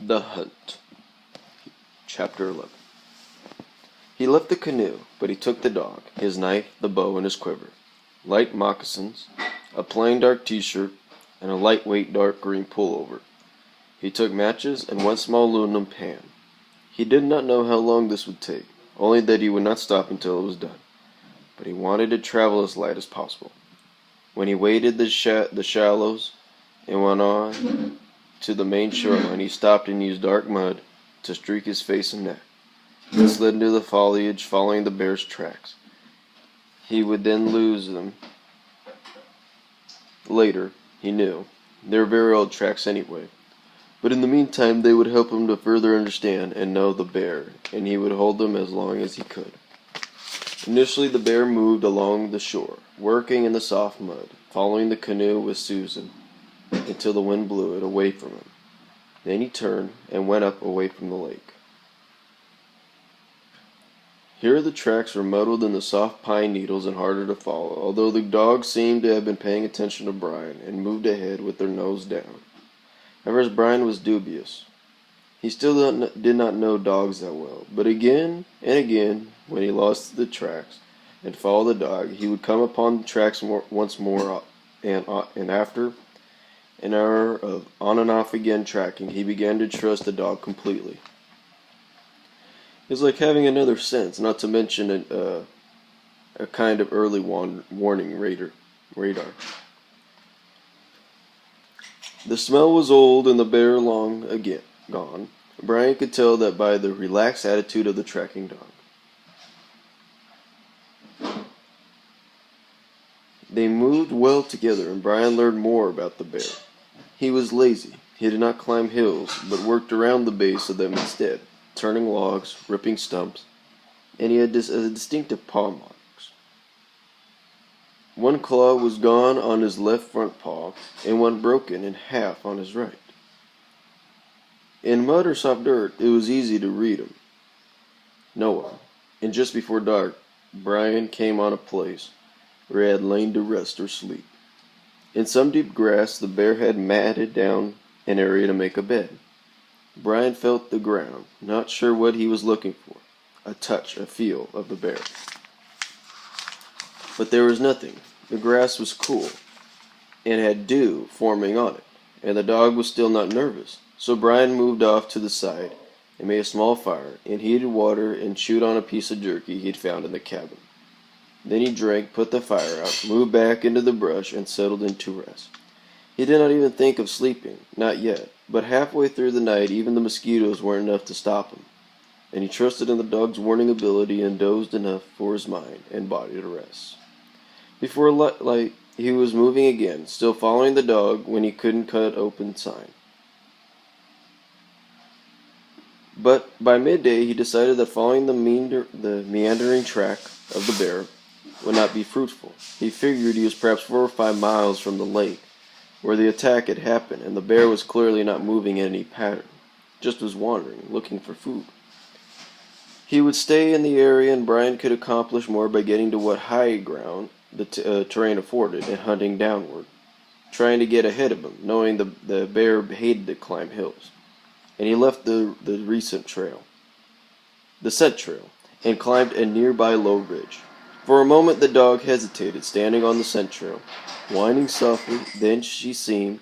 The Hunt. Chapter 11. He left the canoe, but he took the dog, his knife, the bow, and his quiver, light moccasins, a plain dark t-shirt, and a lightweight dark green pullover. He took matches and one small aluminum pan. He did not know how long this would take, only that he would not stop until it was done. But he wanted to travel as light as possible. When he waded the shallows and went on to the main shoreline, he stopped and used dark mud to streak his face and neck. He slid into the foliage, following the bear's tracks. He would then lose them. Later, he knew. They were very old tracks anyway. But in the meantime, they would help him to further understand and know the bear, and he would hold them as long as he could. Initially, the bear moved along the shore, working in the soft mud, following the canoe with Susan, until the wind blew it away from him. Then he turned and went up away from the lake. Here the tracks were muddled in the soft pine needles and harder to follow, although the dogs seemed to have been paying attention to Brian and moved ahead with their nose down. However, Brian was dubious. He still did not know dogs that well, but again and again, when he lost the tracks and followed the dog, he would come upon the tracks once more, and after an hour of on and off again tracking, he began to trust the dog completely. It was like having another sense, not to mention a kind of early warning radar. The smell was old and the bear long gone. Brian could tell that by the relaxed attitude of the tracking dog. They moved well together, and Brian learned more about the bear. He was lazy. He did not climb hills, but worked around the base of them instead, turning logs, ripping stumps, and he had distinctive paw marks. One claw was gone on his left front paw, and one broken in half on his right. In mud or soft dirt, it was easy to read him. No one. And just before dark, Brian came on a place where he had lain to rest or sleep. In some deep grass, the bear had matted down an area to make a bed. Brian felt the ground, not sure what he was looking for, a touch, a feel of the bear. But there was nothing. The grass was cool, and had dew forming on it, and the dog was still not nervous. So Brian moved off to the side and made a small fire, and heated water, and chewed on a piece of jerky he'd found in the cabin. Then he drank, put the fire out, moved back into the brush, and settled into rest. He did not even think of sleeping, not yet, but halfway through the night even the mosquitoes weren't enough to stop him, and he trusted in the dog's warning ability and dozed enough for his mind and body to rest. Before light, he was moving again, still following the dog when he couldn't cut open sign. But by midday he decided that following the meandering track of the bear would not be fruitful. He figured he was perhaps 4 or 5 miles from the lake where the attack had happened, and the bear was clearly not moving in any pattern, just was wandering, looking for food. He would stay in the area, and Brian could accomplish more by getting to what high ground the terrain afforded and hunting downward, trying to get ahead of him, knowing the bear hated to climb hills. And he left the scent trail, and climbed a nearby low ridge. For a moment the dog hesitated, standing on the scent trail, whining softly. Then she seemed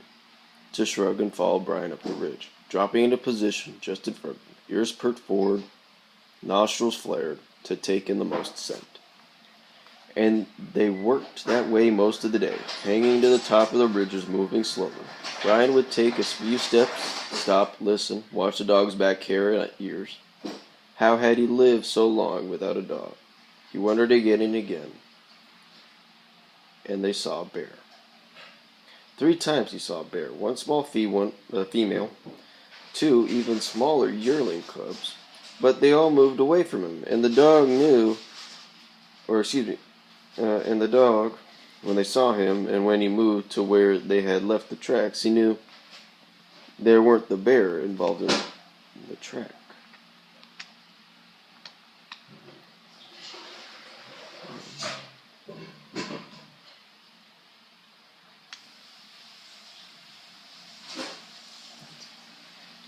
to shrug and follow Brian up the ridge, dropping into position just in front of him, ears perked forward, nostrils flared, to take in the most scent. And they worked that way most of the day, hanging to the top of the ridges, moving slowly. Brian would take a few steps, stop, listen, watch the dog's back, hair, and ears. How had he lived so long without a dog? He wondered again and again. And they saw a bear. 3 times he saw a bear. 1 small female, 2 even smaller yearling cubs. But they all moved away from him, and the dog and the dog, when they saw him, and when he moved to where they had left the tracks, he knew there weren't the bear involved in the track.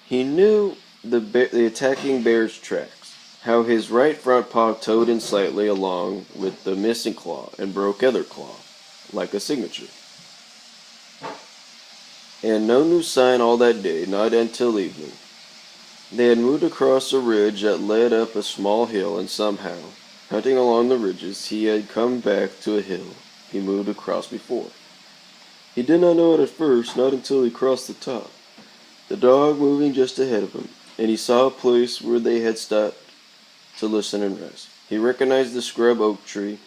He knew the attacking bear's tracks, how his right front paw toed in slightly along with the missing claw and broke other claw, like a signature. And no new sign all that day, not until evening. They had moved across a ridge that led up a small hill, and somehow, hunting along the ridges, he had come back to a hill he moved across before. He did not know it at first, not until he crossed the top, the dog moving just ahead of him, and he saw a place where they had stopped to listen and rest. He recognized the scrub oak tree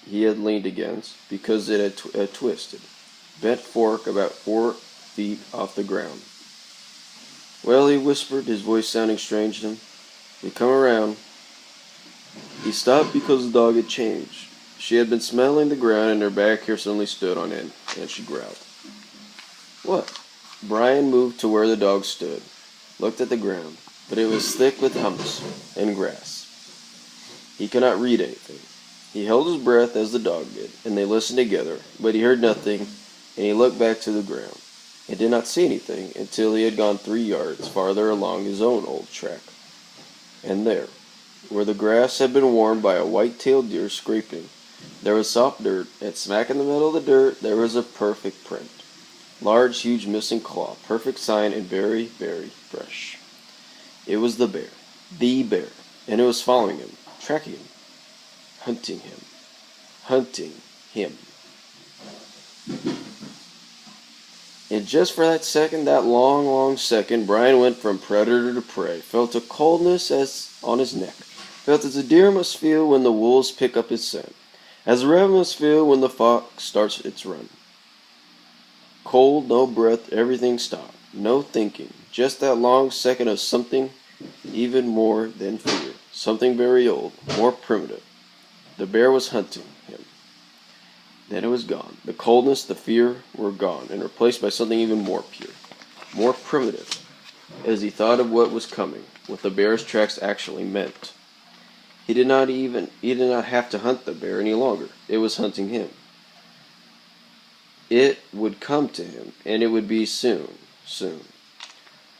he had leaned against because it had twisted, bent fork about 4 feet off the ground. "Well," he whispered, his voice sounding strange to him, "you come around." He stopped because the dog had changed. She had been smelling the ground, and her back hair suddenly stood on end, and she growled. "What?" Brian moved to where the dog stood, looked at the ground, but it was thick with humus and grass. He could not read anything. He held his breath as the dog did, and they listened together, but he heard nothing, and he looked back to the ground, and did not see anything until he had gone 3 yards farther along his own old track. And there, where the grass had been worn by a white-tailed deer scraping, there was soft dirt, and smack in the middle of the dirt there was a perfect print. Large, huge missing claw, perfect sign, and very, very fresh. It was the bear, and it was following him, tracking him, hunting him, hunting him. And just for that second, that long, long second, Brian went from predator to prey, felt a coldness as on his neck, felt as a deer must feel when the wolves pick up his scent, as a raven must feel when the fox starts its run. Cold, no breath, everything stopped, no thinking, just that long second of something even more than fear, something very old, more primitive. The bear was hunting him. Then it was gone. The coldness, the fear were gone, and replaced by something even more pure, more primitive, as he thought of what was coming, what the bear's tracks actually meant. He did not have to hunt the bear any longer. It was hunting him. It would come to him, and it would be soon, soon.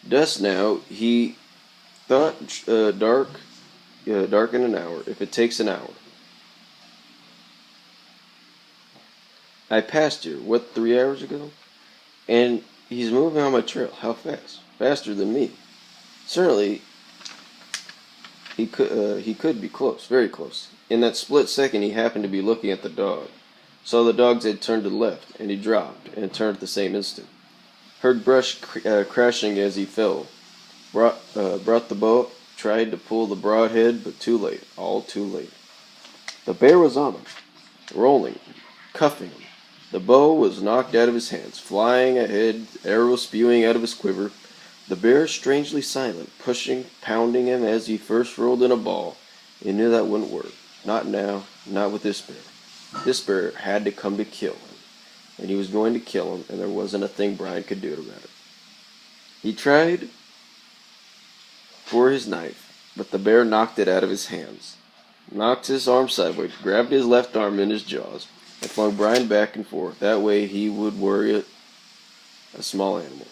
Dusk now, he thought, dark in an hour, if it takes an hour. I passed here, 3 hours ago? And he's moving on my trail. How fast? Faster than me. Certainly, he could be close, very close. In that split second, he happened to be looking at the dog. Saw the dog's head turn to the left, and he dropped, and turned at the same instant. Heard brush crashing as he fell. Brought the bow up, tried to pull the broadhead, but too late, all too late. The bear was on him, rolling, cuffing him. The bow was knocked out of his hands, flying ahead, arrows spewing out of his quiver. The bear strangely silent, pushing, pounding him as he first rolled in a ball. He knew that wouldn't work. Not now, not with this bear. This bear had to come to kill him, and he was going to kill him, and there wasn't a thing Brian could do about it. He tried for his knife, but the bear knocked it out of his hands, knocked his arm sideways, grabbed his left arm in his jaws, and flung Brian back and forth. That way he would worry a small animal.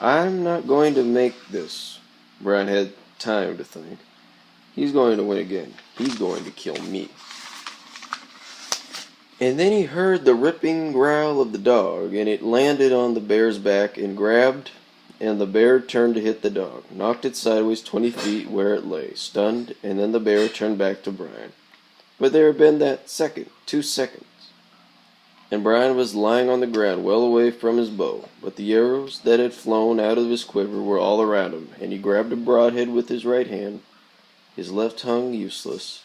"I'm not going to make this." Brian had time to think. "He's going to win again. He's going to kill me." And then he heard the ripping growl of the dog, and it landed on the bear's back and grabbed, and the bear turned to hit the dog, knocked it sideways 20 feet where it lay, stunned, and then the bear turned back to Brian. But there had been that second, 2 seconds, and Brian was lying on the ground well away from his bow, but the arrows that had flown out of his quiver were all around him, and he grabbed a broadhead with his right hand. His left hung useless,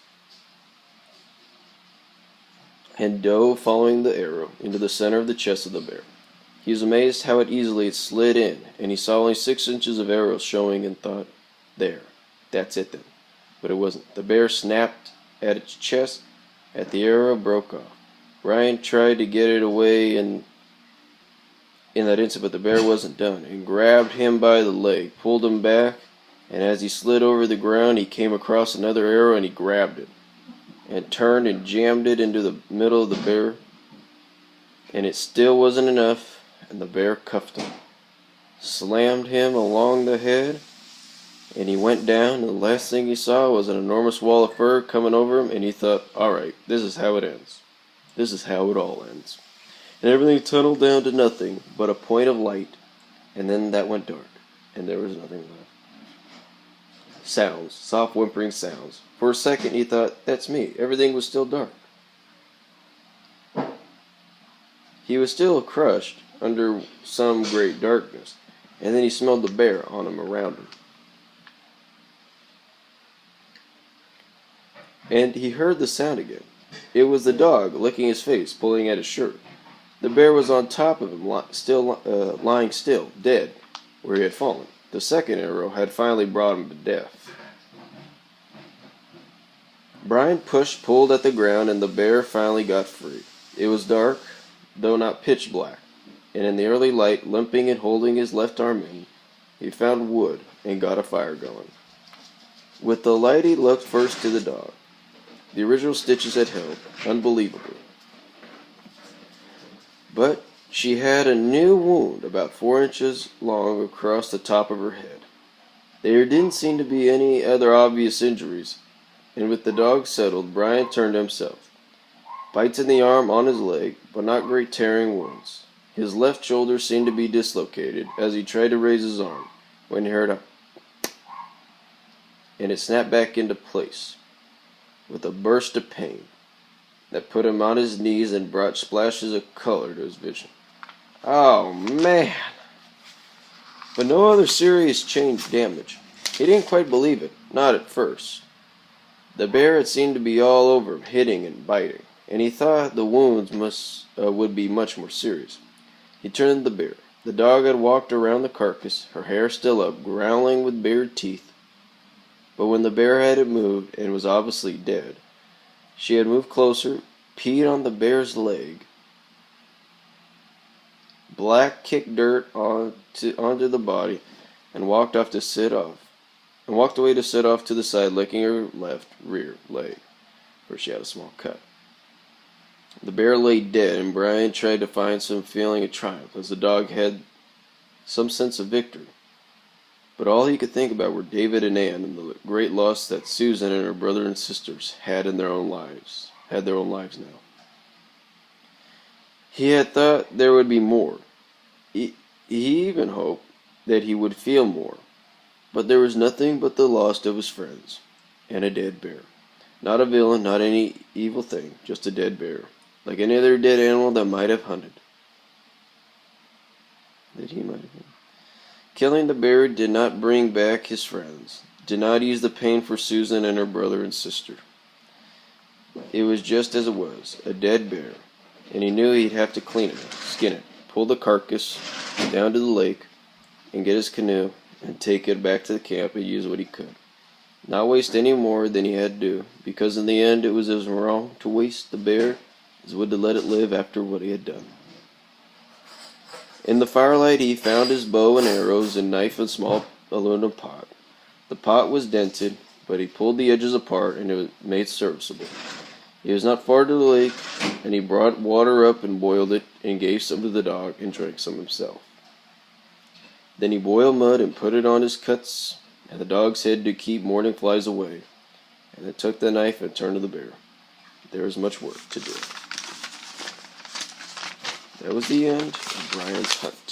and dove, following the arrow, into the center of the chest of the bear. He was amazed how easily it slid in, and he saw only 6 inches of arrow showing and thought, "There, that's it then." But it wasn't. The bear snapped at its chest, and the arrow broke off. Brian tried to get it away in that instant, but the bear wasn't done, and grabbed him by the leg, pulled him back, and as he slid over the ground, he came across another arrow, and he grabbed it, and turned and jammed it into the middle of the bear, and it still wasn't enough. and the bear cuffed him, slammed him along the head, and he went down, and the last thing he saw was an enormous wall of fur coming over him, and he thought, alright, this is how it ends. This is how it all ends. And everything tunneled down to nothing but a point of light, and then that went dark, and there was nothing left. Sounds, soft whimpering sounds. For a second he thought, that's me. Everything was still dark. He was still crushed under some great darkness, and then he smelled the bear on him around him. And he heard the sound again. It was the dog licking his face, pulling at his shirt. The bear was on top of him, lying still, dead, where he had fallen. The second arrow had finally brought him to death. Brian pulled at the ground, and the bear finally got free. It was dark, though not pitch black, and in the early light, limping and holding his left arm in, he found wood and got a fire going. With the light he looked first to the dog. The original stitches had held, unbelievably. But she had a new wound about 4 inches long across the top of her head. There didn't seem to be any other obvious injuries, and with the dog settled, Brian turned to himself. Bites in the arm, on his leg, but not great tearing wounds. His left shoulder seemed to be dislocated as he tried to raise his arm, when he heard a and it snapped back into place with a burst of pain that put him on his knees and brought splashes of color to his vision. Oh, man! But no other serious damage. He didn't quite believe it, not at first. The bear had seemed to be all over him, hitting and biting, and he thought the wounds would be much more serious. He turned to the bear. The dog had walked around the carcass, her hair still up, growling with bared teeth. But when the bear had moved, and was obviously dead, she had moved closer, peed on the bear's leg, kicked dirt onto the body, and walked away to sit off to the side, licking her left rear leg, where she had a small cut. The bear lay dead, and Brian tried to find some feeling of triumph, as the dog had some sense of victory. But all he could think about were David and Ann, and the great loss that Susan and her brother and sisters had their own lives now. He had thought there would be more. He even hoped that he would feel more. But there was nothing but the loss of his friends, and a dead bear. Not a villain, not any evil thing, just a dead bear, like any other dead animal that might have hunted. Killing the bear did not bring back his friends, did not ease the pain for Susan and her brother and sister. It was just as it was, a dead bear, and he knew he'd have to clean it, skin it, pull the carcass down to the lake, and get his canoe, and take it back to the camp and use what he could. Not waste any more than he had to do, because in the end it was as wrong to waste the bear as would to let it live after what he had done. In the firelight he found his bow and arrows and knife and small aluminum pot. The pot was dented, but he pulled the edges apart and it was made serviceable. He was not far to the lake, and he brought water up and boiled it and gave some to the dog and drank some himself. Then he boiled mud and put it on his cuts and the dog's head to keep morning flies away, and then took the knife and turned to the bear. There was much work to do. That was the end of Brian's hunt.